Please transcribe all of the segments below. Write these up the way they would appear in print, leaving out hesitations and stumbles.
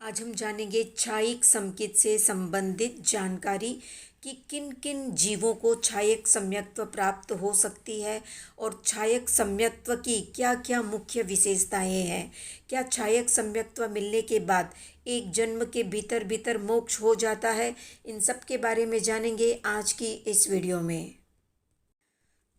आज हम जानेंगे छायिक समकित से संबंधित जानकारी कि किन किन जीवों को छायक सम्यक्त्व प्राप्त हो सकती है और छायक सम्यक्त्व की क्या क्या मुख्य विशेषताएं हैं। क्या छायक सम्यक्त्व मिलने के बाद एक जन्म के भीतर भीतर मोक्ष हो जाता है, इन सब के बारे में जानेंगे आज की इस वीडियो में।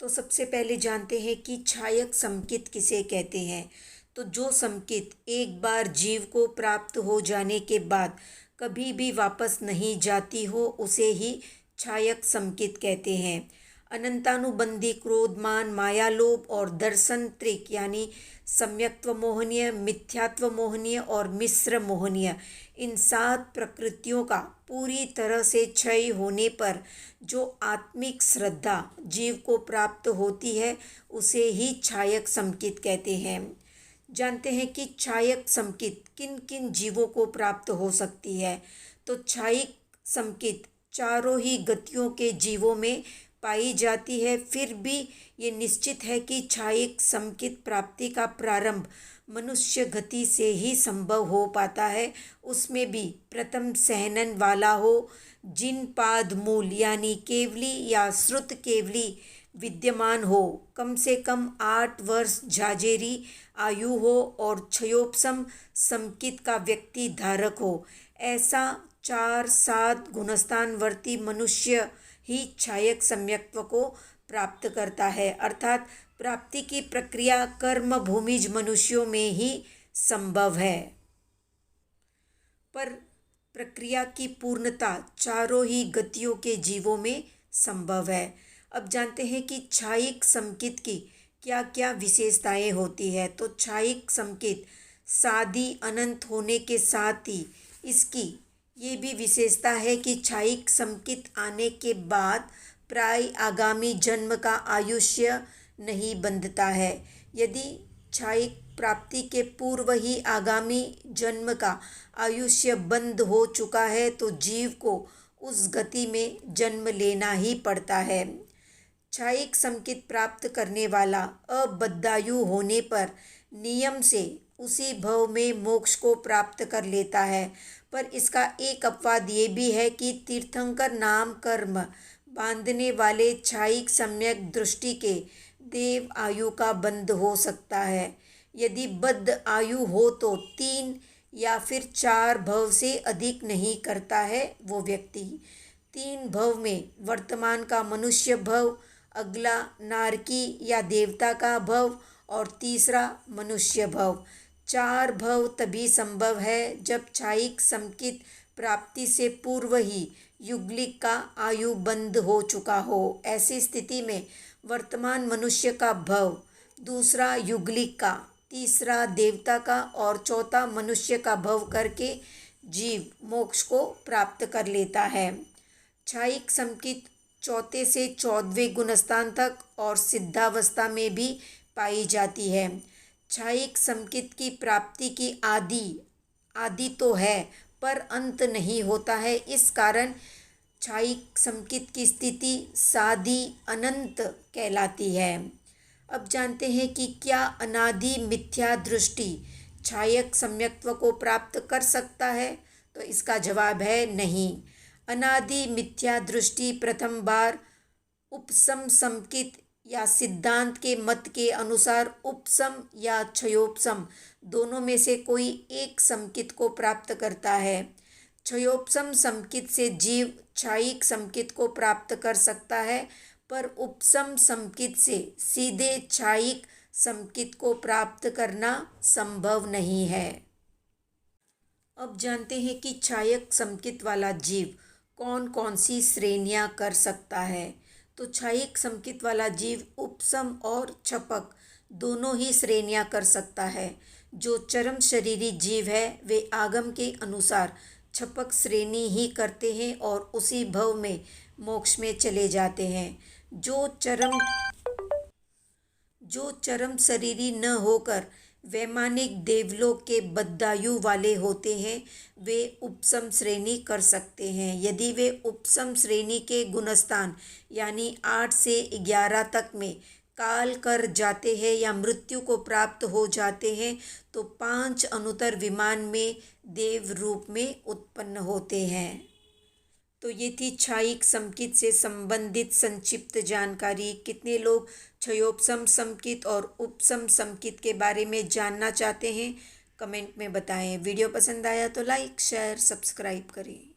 तो सबसे पहले जानते हैं कि छायक समकित किसे कहते हैं। तो जो समकित एक बार जीव को प्राप्त हो जाने के बाद कभी भी वापस नहीं जाती हो उसे ही छायक समकित कहते हैं। अनंतानुबंधी क्रोध, मान, माया, लोभ और दर्शन त्रिक यानी सम्यक्त्व मोहनीय, मिथ्यात्व मोहनीय और मिश्र मोहनीय, इन 7 प्रकृतियों का पूरी तरह से क्षय होने पर जो आत्मिक श्रद्धा जीव को प्राप्त होती है उसे ही छायक समकित कहते हैं। जानते हैं कि छायक समकित किन किन जीवों को प्राप्त हो सकती है। तो छायक समकित चारों ही गतियों के जीवों में पाई जाती है। फिर भी ये निश्चित है कि छायक समकित प्राप्ति का प्रारंभ मनुष्य गति से ही संभव हो पाता है। उसमें भी प्रथम सहनन वाला हो, जिन पाद मूल यानी केवली या श्रुत केवली विद्यमान हो, कम से कम 8 वर्ष झाझेरी आयु हो और क्षयोपम समकित का व्यक्ति धारक हो। ऐसा 4-7 गुणस्थानवर्ती मनुष्य ही छायक सम्यक्त्व को प्राप्त करता है। अर्थात प्राप्ति की प्रक्रिया कर्म भूमिज मनुष्यों में ही संभव है, पर प्रक्रिया की पूर्णता चारों ही गतियों के जीवों में संभव है। अब जानते हैं कि छायक समकित की क्या क्या विशेषताएं होती है। तो छायक समकित सादी अनंत होने के साथ ही इसकी ये भी विशेषता है कि छायक समकित आने के बाद प्राय आगामी जन्म का आयुष्य नहीं बंधता है। यदि छायक प्राप्ति के पूर्व ही आगामी जन्म का आयुष्य बंद हो चुका है तो जीव को उस गति में जन्म लेना ही पड़ता है। छायक समकित प्राप्त करने वाला अबद्धायु होने पर नियम से उसी भव में मोक्ष को प्राप्त कर लेता है, पर इसका एक अपवाद ये भी है कि तीर्थंकर नाम कर्म बांधने वाले छायक सम्यक दृष्टि के देव आयु का बंध हो सकता है। यदि बद्ध आयु हो तो 3 या फिर 4 भव से अधिक नहीं करता है वो व्यक्ति। 3 भव में वर्तमान का मनुष्य भव, अगला नारकी या देवता का भव और तीसरा मनुष्य भव। 4 भव तभी संभव है जब छायक समकित प्राप्ति से पूर्व ही युगलिक का आयु बंद हो चुका हो। ऐसी स्थिति में वर्तमान मनुष्य का भव, दूसरा युगलिक का, तीसरा देवता का और चौथा मनुष्य का भव करके जीव मोक्ष को प्राप्त कर लेता है। छायक समकित चौथे से 14वें गुणस्थान तक और सिद्धावस्था में भी पाई जाती है। छायक समकित की प्राप्ति की आदि तो है पर अंत नहीं होता है। इस कारण छायक समकित की स्थिति सादी अनंत कहलाती है। अब जानते हैं कि क्या अनादि मिथ्या दृष्टि छायक सम्यक्त्व को प्राप्त कर सकता है। तो इसका जवाब है नहीं। अनादि मिथ्या दृष्टि प्रथम बार उपसम समकित या सिद्धांत के मत के अनुसार उपसम या क्षयोपम दोनों में से कोई एक समकित को प्राप्त करता है। क्षयोपम समकित से जीव छायक समकित को प्राप्त कर सकता है, पर उपसम समकित से सीधे छायक समकित को प्राप्त करना संभव नहीं है। अब जानते हैं कि छायक समकित वाला जीव कौन कौन सी श्रेणियां कर सकता है। तो छायक समकित वाला जीव उपसम और छपक दोनों ही श्रेणियां कर सकता है। जो चरम शरीरी जीव है वे आगम के अनुसार छपक श्रेणी ही करते हैं और उसी भव में मोक्ष में चले जाते हैं। जो चरम शरीरी न होकर वैमानिक देवलोक के बद्धायु वाले होते हैं वे उपसम श्रेणी कर सकते हैं। यदि वे उपसम श्रेणी के गुणस्थान यानी 8 से 11 तक में काल कर जाते हैं या मृत्यु को प्राप्त हो जाते हैं तो 5 अनुत्तर विमान में देव रूप में उत्पन्न होते हैं। तो ये थी क्षयिक समकित से संबंधित संक्षिप्त जानकारी। कितने लोग क्षयोपशम समकित और उपशम समकित के बारे में जानना चाहते हैं, कमेंट में बताएं। वीडियो पसंद आया तो लाइक शेयर सब्सक्राइब करें।